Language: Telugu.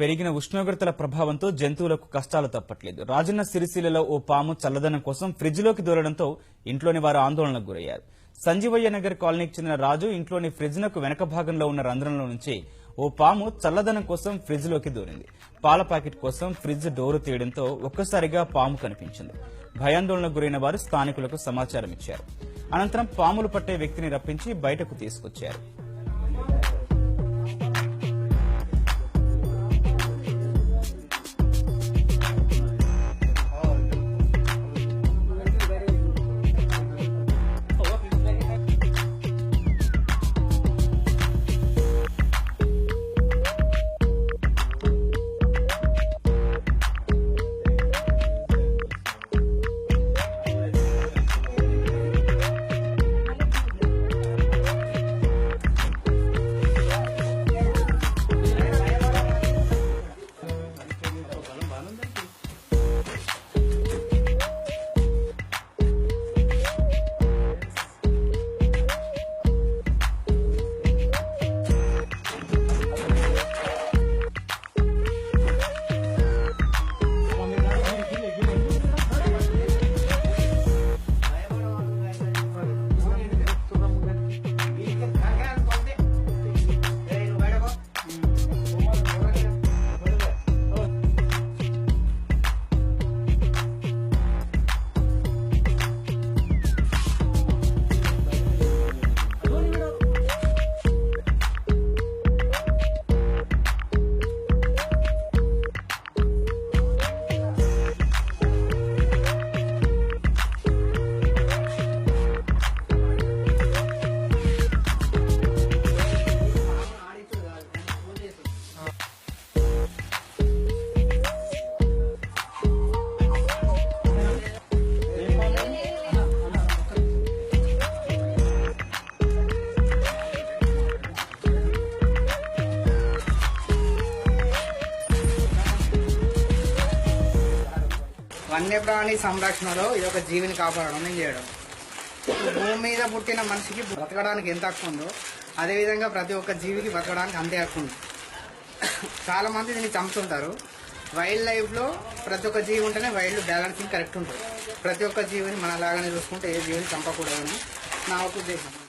పెరిగిన ఉష్ణోగ్రతల ప్రభావంతో జంతువులకు కష్టాలు తప్పట్లేదు. రాజన్న సిరిసిల్లలో ఓ పాము చల్లదనం కోసం ఫ్రిడ్జ్లోకి దూరడంతో ఇంట్లోని వారు ఆందోళనకు గురయ్యారు. సంజీవయ్య నగర్ కాలనీకి చెందిన రాజు ఇంట్లోని ఫ్రిడ్జ్నకు వెనక భాగంలో ఉన్న రంధ్రంలో నుంచి ఓ పాము చల్లదనం కోసం ఫ్రిడ్జ్లోకి దూరింది. పాల ప్యాకెట్ కోసం ఫ్రిడ్జ్ డోరు తీయడంతో ఒక్కసారిగా పాము కనిపించింది. భయాందోళనకు గురైన వారు స్థానికులకు సమాచారం ఇచ్చారు. అనంతరం పాములు పట్టే వ్యక్తిని రప్పించి బయటకు తీసుకొచ్చారు. వన్యప్రాణి సంరక్షణలో ఇది ఒక జీవిని కాపాడడం చేయడం. భూమి మీద పుట్టిన మనిషికి బ్రతకడానికి ఎంత హక్కు ఉందో అదేవిధంగా ప్రతి ఒక్క జీవికి బ్రతకడానికి అంతే హక్కు ఉంది. చాలా మంది దీన్ని చంపుతుంటారు. వైల్డ్ లైఫ్లో ప్రతి ఒక్క జీవి ఉంటేనే వైల్డ్ బ్యాలెన్సింగ్ కరెక్ట్ ఉంటుంది. ప్రతి ఒక్క జీవిని మనలాగానే చూసుకుంటే ఏ జీవిని చంపకూడదని నా ఒక ఉద్దేశం.